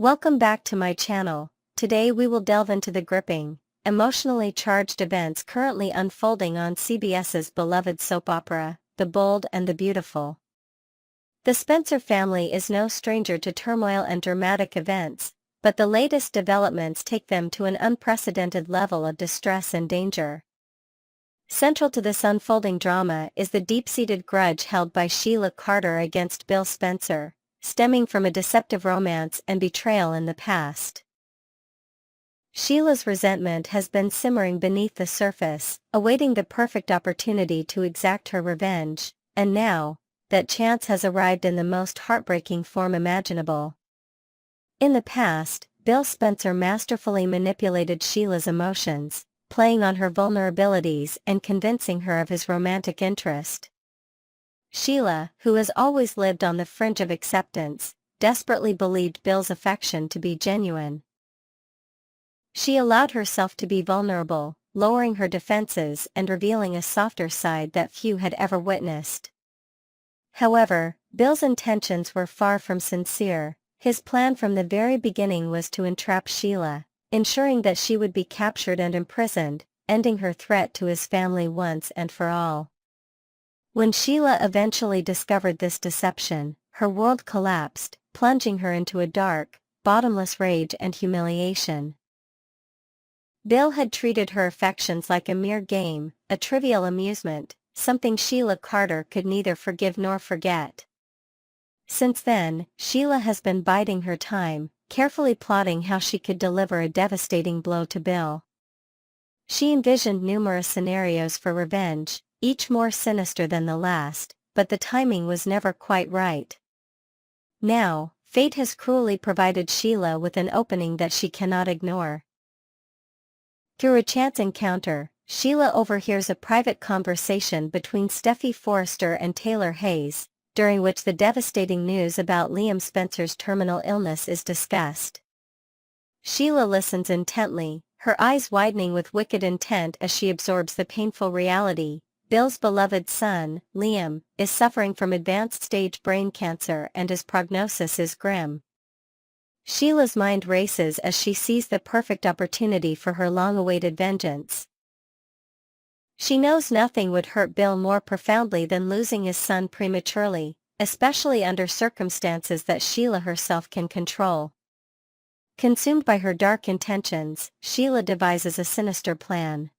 Welcome back to my channel. Today we will delve into the gripping, emotionally charged events currently unfolding on CBS's beloved soap opera, The Bold and the Beautiful. The Spencer family is no stranger to turmoil and dramatic events, but the latest developments take them to an unprecedented level of distress and danger. Central to this unfolding drama is the deep-seated grudge held by Sheila Carter against Bill Spencer, stemming from a deceptive romance and betrayal in the past. Sheila's resentment has been simmering beneath the surface, awaiting the perfect opportunity to exact her revenge, and now, that chance has arrived in the most heartbreaking form imaginable. In the past, Bill Spencer masterfully manipulated Sheila's emotions, playing on her vulnerabilities and convincing her of his romantic interest. Sheila, who has always lived on the fringe of acceptance, desperately believed Bill's affection to be genuine. She allowed herself to be vulnerable, lowering her defenses and revealing a softer side that few had ever witnessed. However, Bill's intentions were far from sincere. His plan from the very beginning was to entrap Sheila, ensuring that she would be captured and imprisoned, ending her threat to his family once and for all. When Sheila eventually discovered this deception, her world collapsed, plunging her into a dark, bottomless rage and humiliation. Bill had treated her affections like a mere game, a trivial amusement, something Sheila Carter could neither forgive nor forget. Since then, Sheila has been biding her time, carefully plotting how she could deliver a devastating blow to Bill. She envisioned numerous scenarios for revenge, each more sinister than the last, but the timing was never quite right. Now, fate has cruelly provided Sheila with an opening that she cannot ignore. Through a chance encounter, Sheila overhears a private conversation between Steffi Forrester and Taylor Hayes, during which the devastating news about Liam Spencer's terminal illness is discussed. Sheila listens intently, her eyes widening with wicked intent as she absorbs the painful reality. Bill's beloved son, Liam, is suffering from advanced-stage brain cancer and his prognosis is grim. Sheila's mind races as she sees the perfect opportunity for her long-awaited vengeance. She knows nothing would hurt Bill more profoundly than losing his son prematurely, especially under circumstances that Sheila herself can control. Consumed by her dark intentions, Sheila devises a sinister plan.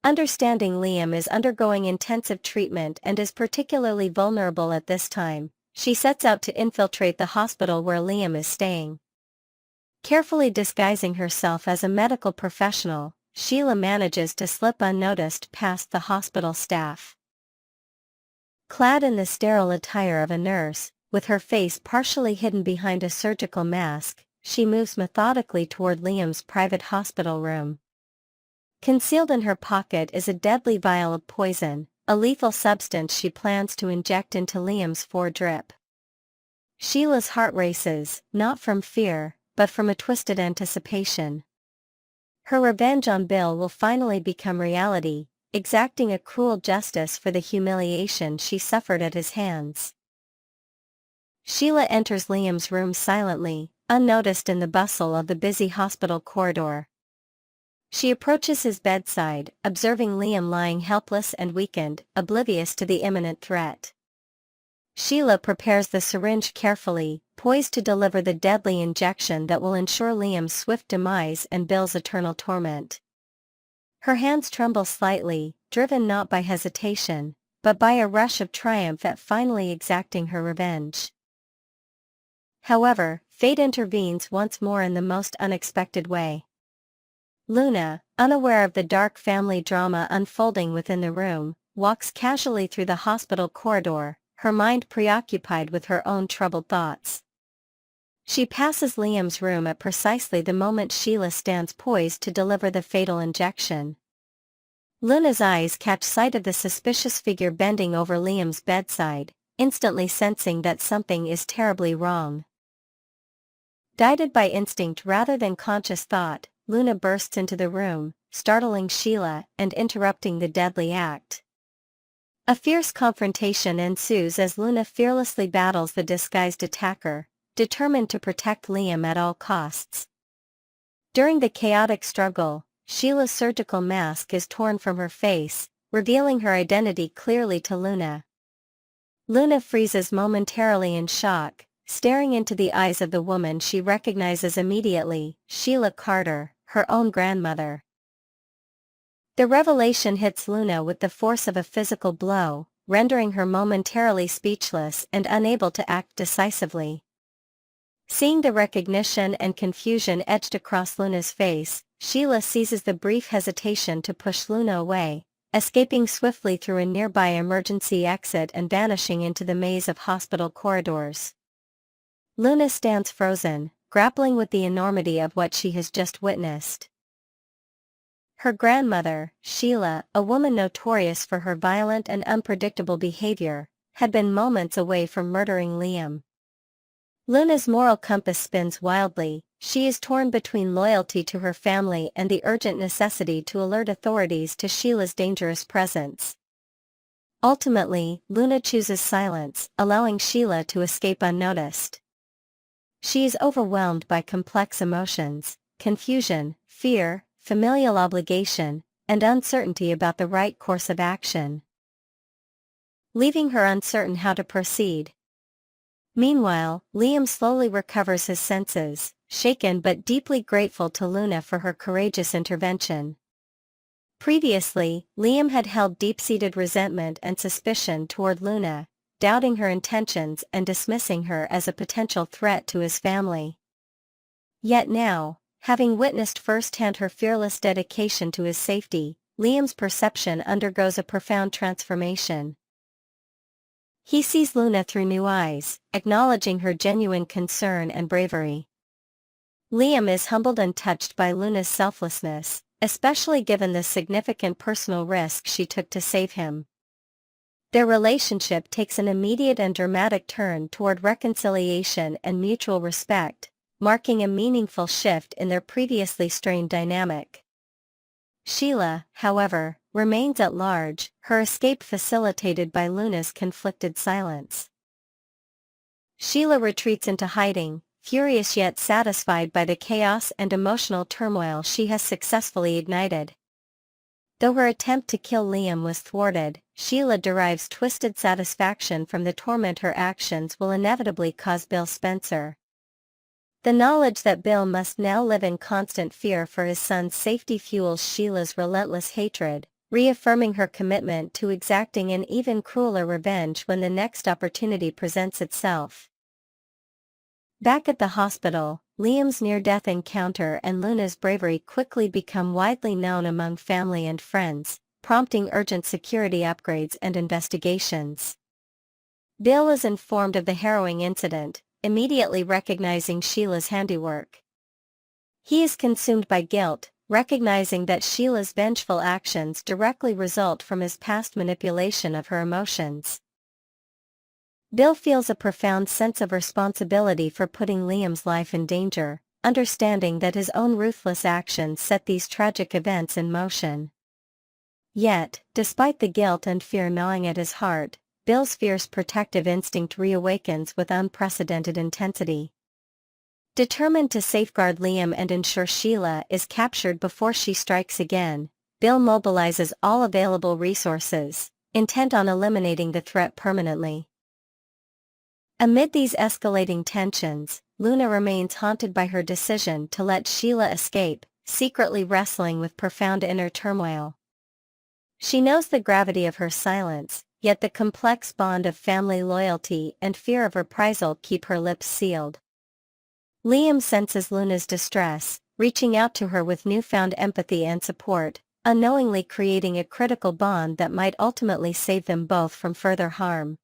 Understanding Liam is undergoing intensive treatment and is particularly vulnerable at this time, she sets out to infiltrate the hospital where Liam is staying. Carefully disguising herself as a medical professional, Sheila manages to slip unnoticed past the hospital staff. Clad in the sterile attire of a nurse, with her face partially hidden behind a surgical mask, she moves methodically toward Liam's private hospital room. Concealed in her pocket is a deadly vial of poison, a lethal substance she plans to inject into Liam's foredrip. Sheila's heart races, not from fear, but from a twisted anticipation. Her revenge on Bill will finally become reality, exacting a cruel justice for the humiliation she suffered at his hands. Sheila enters Liam's room silently, unnoticed in the bustle of the busy hospital corridor. She approaches his bedside, observing Liam lying helpless and weakened, oblivious to the imminent threat. Sheila prepares the syringe carefully, poised to deliver the deadly injection that will ensure Liam's swift demise and Bill's eternal torment. Her hands tremble slightly, driven not by hesitation, but by a rush of triumph at finally exacting her revenge. However, fate intervenes once more in the most unexpected way. Luna, unaware of the dark family drama unfolding within the room, walks casually through the hospital corridor, her mind preoccupied with her own troubled thoughts. She passes Liam's room at precisely the moment Sheila stands poised to deliver the fatal injection. Luna's eyes catch sight of the suspicious figure bending over Liam's bedside, instantly sensing that something is terribly wrong. Guided by instinct rather than conscious thought, Luna bursts into the room, startling Sheila and interrupting the deadly act. A fierce confrontation ensues as Luna fearlessly battles the disguised attacker, determined to protect Liam at all costs. During the chaotic struggle, Sheila's surgical mask is torn from her face, revealing her identity clearly to Luna. Luna freezes momentarily in shock, staring into the eyes of the woman she recognizes immediately, Sheila Carter, her own grandmother. The revelation hits Luna with the force of a physical blow, rendering her momentarily speechless and unable to act decisively. Seeing the recognition and confusion etched across Luna's face, Sheila seizes the brief hesitation to push Luna away, escaping swiftly through a nearby emergency exit and vanishing into the maze of hospital corridors. Luna stands frozen, grappling with the enormity of what she has just witnessed. Her grandmother, Sheila, a woman notorious for her violent and unpredictable behavior, had been moments away from murdering Liam. Luna's moral compass spins wildly. She is torn between loyalty to her family and the urgent necessity to alert authorities to Sheila's dangerous presence. Ultimately, Luna chooses silence, allowing Sheila to escape unnoticed. She is overwhelmed by complex emotions, confusion, fear, familial obligation, and uncertainty about the right course of action, leaving her uncertain how to proceed. Meanwhile, Liam slowly recovers his senses, shaken but deeply grateful to Luna for her courageous intervention. Previously, Liam had held deep-seated resentment and suspicion toward Luna, doubting her intentions and dismissing her as a potential threat to his family. Yet now, having witnessed firsthand her fearless dedication to his safety, Liam's perception undergoes a profound transformation. He sees Luna through new eyes, acknowledging her genuine concern and bravery. Liam is humbled and touched by Luna's selflessness, especially given the significant personal risk she took to save him. Their relationship takes an immediate and dramatic turn toward reconciliation and mutual respect, marking a meaningful shift in their previously strained dynamic. Sheila, however, remains at large, her escape facilitated by Luna's conflicted silence. Sheila retreats into hiding, furious yet satisfied by the chaos and emotional turmoil she has successfully ignited. Though her attempt to kill Liam was thwarted, Sheila derives twisted satisfaction from the torment her actions will inevitably cause Bill Spencer. The knowledge that Bill must now live in constant fear for his son's safety fuels Sheila's relentless hatred, reaffirming her commitment to exacting an even crueler revenge when the next opportunity presents itself. Back at the hospital, Liam's near-death encounter and Luna's bravery quickly become widely known among family and friends, prompting urgent security upgrades and investigations. Bill is informed of the harrowing incident, immediately recognizing Sheila's handiwork. He is consumed by guilt, recognizing that Sheila's vengeful actions directly result from his past manipulation of her emotions. Bill feels a profound sense of responsibility for putting Liam's life in danger, understanding that his own ruthless actions set these tragic events in motion. Yet, despite the guilt and fear gnawing at his heart, Bill's fierce protective instinct reawakens with unprecedented intensity. Determined to safeguard Liam and ensure Sheila is captured before she strikes again, Bill mobilizes all available resources, intent on eliminating the threat permanently. Amid these escalating tensions, Luna remains haunted by her decision to let Sheila escape, secretly wrestling with profound inner turmoil. She knows the gravity of her silence, yet the complex bond of family loyalty and fear of reprisal keep her lips sealed. Liam senses Luna's distress, reaching out to her with newfound empathy and support, unknowingly creating a critical bond that might ultimately save them both from further harm.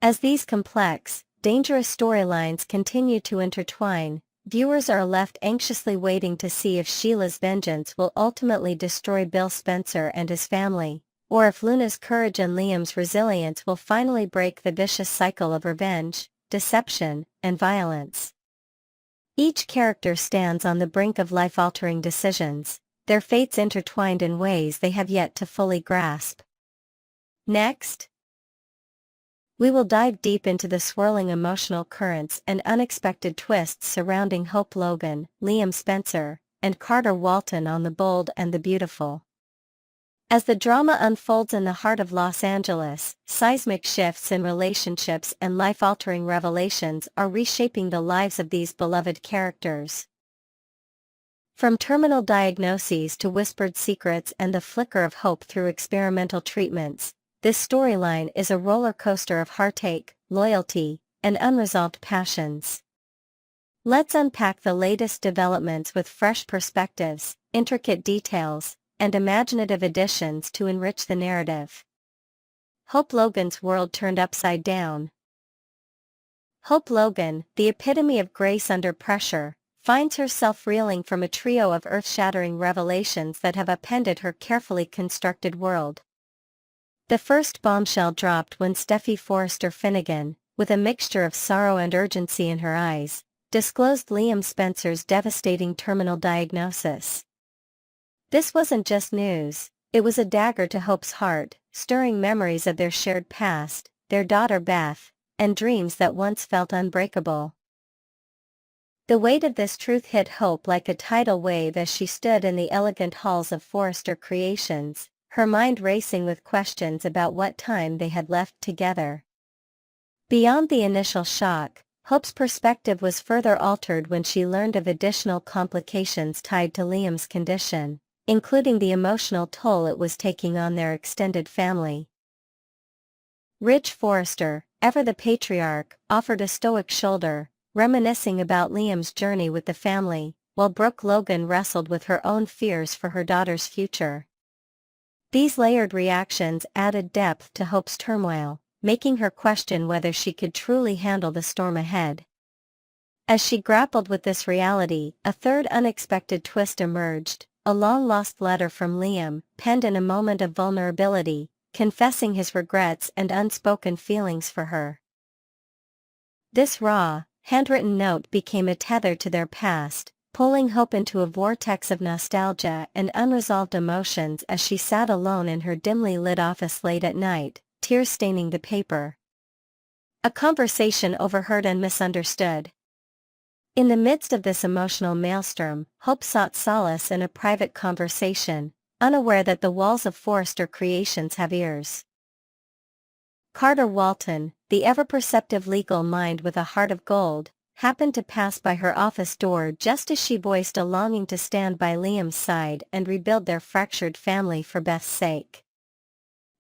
As these complex, dangerous storylines continue to intertwine, viewers are left anxiously waiting to see if Sheila's vengeance will ultimately destroy Bill Spencer and his family, or if Luna's courage and Liam's resilience will finally break the vicious cycle of revenge, deception, and violence. Each character stands on the brink of life-altering decisions, their fates intertwined in ways they have yet to fully grasp. Next, We will dive deep into the swirling emotional currents and unexpected twists surrounding Hope Logan, Liam Spencer, and Carter Walton on The Bold and the Beautiful. As the drama unfolds in the heart of Los Angeles, seismic shifts in relationships and life-altering revelations are reshaping the lives of these beloved characters. From terminal diagnoses to whispered secrets and the flicker of hope through experimental treatments, this storyline is a roller coaster of heartache, loyalty, and unresolved passions. Let's unpack the latest developments with fresh perspectives, intricate details, and imaginative additions to enrich the narrative. Hope Logan's world turned upside down. Hope Logan, the epitome of grace under pressure, finds herself reeling from a trio of earth-shattering revelations that have upended her carefully constructed world. The first bombshell dropped when Steffi Forrester Finnegan, with a mixture of sorrow and urgency in her eyes, disclosed Liam Spencer's devastating terminal diagnosis. This wasn't just news, it was a dagger to Hope's heart, stirring memories of their shared past, their daughter Beth, and dreams that once felt unbreakable. The weight of this truth hit Hope like a tidal wave as she stood in the elegant halls of Forrester Creations, her mind racing with questions about what time they had left together. Beyond the initial shock, Hope's perspective was further altered when she learned of additional complications tied to Liam's condition, including the emotional toll it was taking on their extended family. Ridge Forrester, ever the patriarch, offered a stoic shoulder, reminiscing about Liam's journey with the family, while Brooke Logan wrestled with her own fears for her daughter's future. These layered reactions added depth to Hope's turmoil, making her question whether she could truly handle the storm ahead. As she grappled with this reality, a third unexpected twist emerged. A long-lost letter from Liam, penned in a moment of vulnerability, confessing his regrets and unspoken feelings for her. This raw, handwritten note became a tether to their past, pulling Hope into a vortex of nostalgia and unresolved emotions as she sat alone in her dimly lit office late at night, tears staining the paper. A conversation overheard and misunderstood. In the midst of this emotional maelstrom, Hope sought solace in a private conversation, unaware that the walls of Forrester Creations have ears. Carter Walton, the ever-perceptive legal mind with a heart of gold, happened to pass by her office door just as she voiced a longing to stand by Liam's side and rebuild their fractured family for Beth's sake.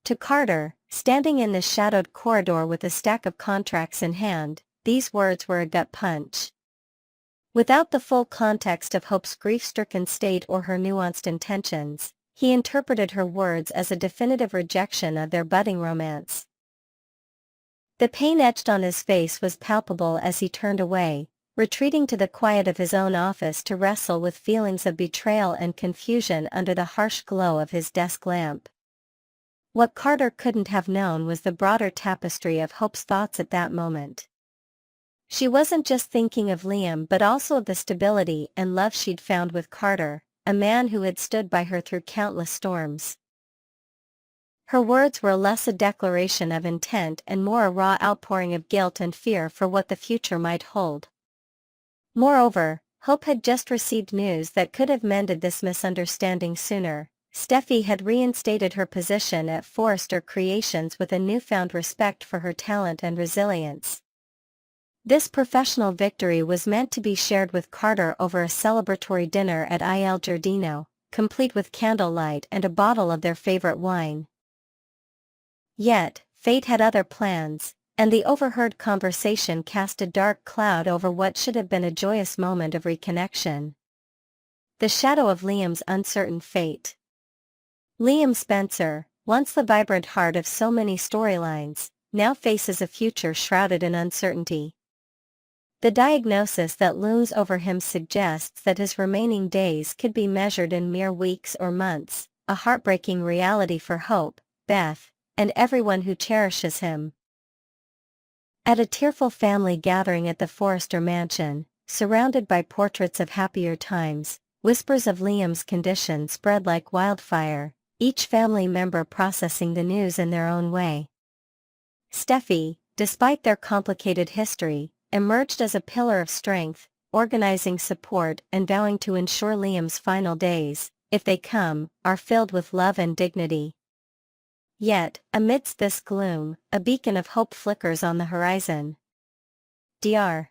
To Carter, standing in the shadowed corridor with a stack of contracts in hand, these words were a gut punch. Without the full context of Hope's grief-stricken state or her nuanced intentions, he interpreted her words as a definitive rejection of their budding romance. The pain etched on his face was palpable as he turned away, retreating to the quiet of his own office to wrestle with feelings of betrayal and confusion under the harsh glow of his desk lamp. What Carter couldn't have known was the broader tapestry of Hope's thoughts at that moment. She wasn't just thinking of Liam but also of the stability and love she'd found with Carter, a man who had stood by her through countless storms. Her words were less a declaration of intent and more a raw outpouring of guilt and fear for what the future might hold. Moreover, Hope had just received news that could have mended this misunderstanding sooner. Steffi had reinstated her position at Forrester Creations with a newfound respect for her talent and resilience. This professional victory was meant to be shared with Carter over a celebratory dinner at Il Giardino, complete with candlelight and a bottle of their favorite wine. Yet, fate had other plans, and the overheard conversation cast a dark cloud over what should have been a joyous moment of reconnection. The shadow of Liam's uncertain fate. Liam Spencer, once the vibrant heart of so many storylines, now faces a future shrouded in uncertainty. The diagnosis that looms over him suggests that his remaining days could be measured in mere weeks or months, a heartbreaking reality for Hope, Beth, and everyone who cherishes him. At a tearful family gathering at the Forrester mansion, surrounded by portraits of happier times, whispers of Liam's condition spread like wildfire, each family member processing the news in their own way. Steffi, despite their complicated history, emerged as a pillar of strength, organizing support and vowing to ensure Liam's final days, if they come, are filled with love and dignity. Yet, amidst this gloom, a beacon of hope flickers on the horizon. Dr.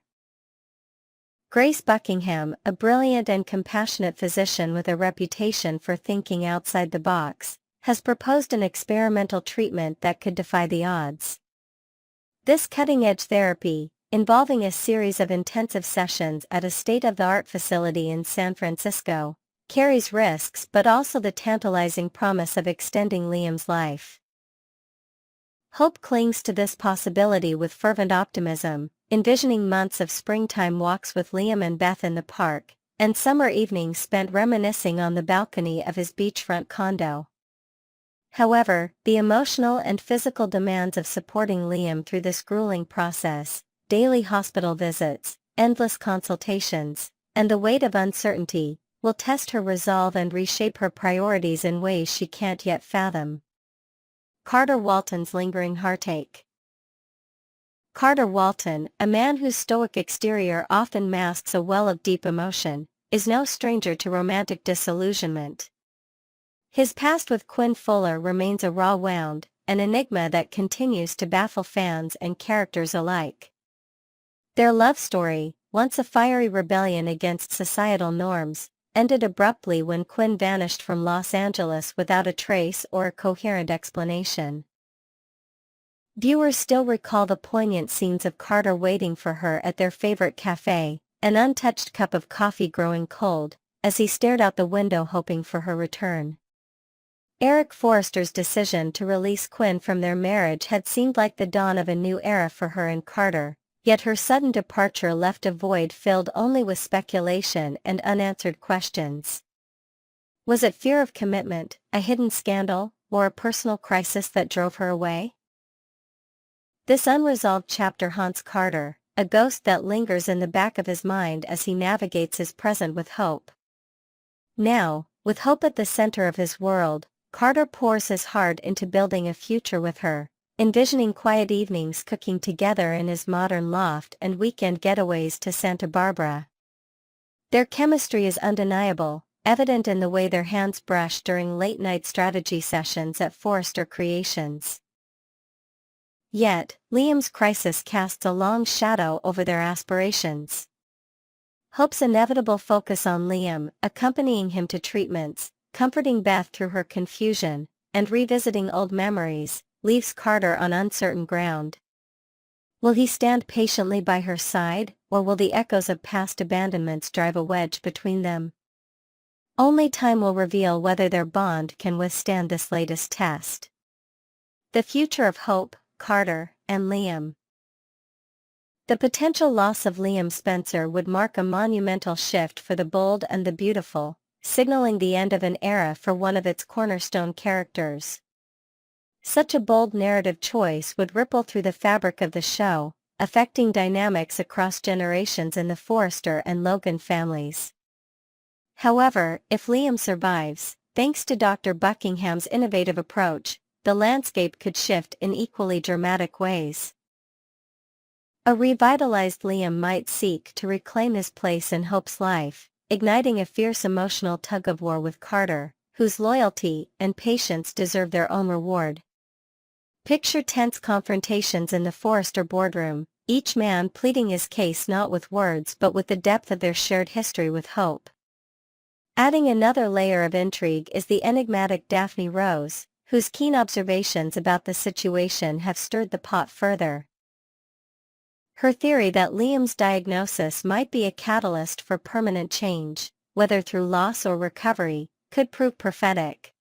Grace Buckingham, a brilliant and compassionate physician with a reputation for thinking outside the box, has proposed an experimental treatment that could defy the odds. This cutting-edge therapy, involving a series of intensive sessions at a state-of-the-art facility in San Francisco, carries risks but also the tantalizing promise of extending Liam's life. Hope clings to this possibility with fervent optimism, envisioning months of springtime walks with Liam and Beth in the park, and summer evenings spent reminiscing on the balcony of his beachfront condo. However, the emotional and physical demands of supporting Liam through this grueling process, daily hospital visits, endless consultations, and the weight of uncertainty, will test her resolve and reshape her priorities in ways she can't yet fathom. Carter Walton's lingering heartache. Carter Walton, a man whose stoic exterior often masks a well of deep emotion, is no stranger to romantic disillusionment. His past with Quinn Fuller remains a raw wound, an enigma that continues to baffle fans and characters alike. Their love story, once a fiery rebellion against societal norms, ended abruptly when Quinn vanished from Los Angeles without a trace or a coherent explanation. Viewers still recall the poignant scenes of Carter waiting for her at their favorite cafe, an untouched cup of coffee growing cold, as he stared out the window hoping for her return. Eric Forrester's decision to release Quinn from their marriage had seemed like the dawn of a new era for her and Carter, yet her sudden departure left a void filled only with speculation and unanswered questions. Was it fear of commitment, a hidden scandal, or a personal crisis that drove her away? This unresolved chapter haunts Carter, a ghost that lingers in the back of his mind as he navigates his present with hope. Now, with hope at the center of his world, Carter pours his heart into building a future with her, envisioning quiet evenings cooking together in his modern loft and weekend getaways to Santa Barbara. Their chemistry is undeniable, evident in the way their hands brush during late-night strategy sessions at Forrester Creations. Yet, Liam's crisis casts a long shadow over their aspirations. Hope's inevitable focus on Liam, accompanying him to treatments, comforting Beth through her confusion, and revisiting old memories, leaves Carter on uncertain ground. Will he stand patiently by her side, or will the echoes of past abandonments drive a wedge between them? Only time will reveal whether their bond can withstand this latest test. The future of Hope, Carter, and Liam. The potential loss of Liam Spencer would mark a monumental shift for the bold and the beautiful, signaling the end of an era for one of its cornerstone characters. Such a bold narrative choice would ripple through the fabric of the show, affecting dynamics across generations in the Forrester and Logan families. However, if Liam survives, thanks to Dr. Buckingham's innovative approach, the landscape could shift in equally dramatic ways. A revitalized Liam might seek to reclaim his place in Hope's life, igniting a fierce emotional tug-of-war with Carter, whose loyalty and patience deserve their own reward. Picture tense confrontations in the Forrester boardroom, each man pleading his case not with words but with the depth of their shared history with Hope. Adding another layer of intrigue is the enigmatic Daphne Rose, whose keen observations about the situation have stirred the pot further. Her theory that Liam's diagnosis might be a catalyst for permanent change, whether through loss or recovery, could prove prophetic.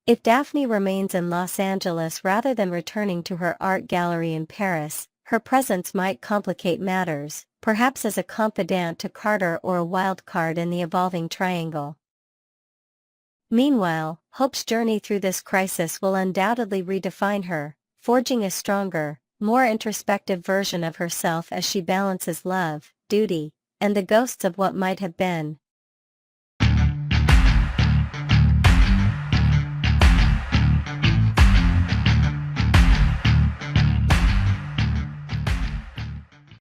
If Daphne remains in Los Angeles rather than returning to her art gallery in Paris, her presence might complicate matters, perhaps as a confidant to Carter or a wild card in the evolving triangle. Meanwhile, Hope's journey through this crisis will undoubtedly redefine her, forging a stronger, more introspective version of herself as she balances love, duty, and the ghosts of what might have been.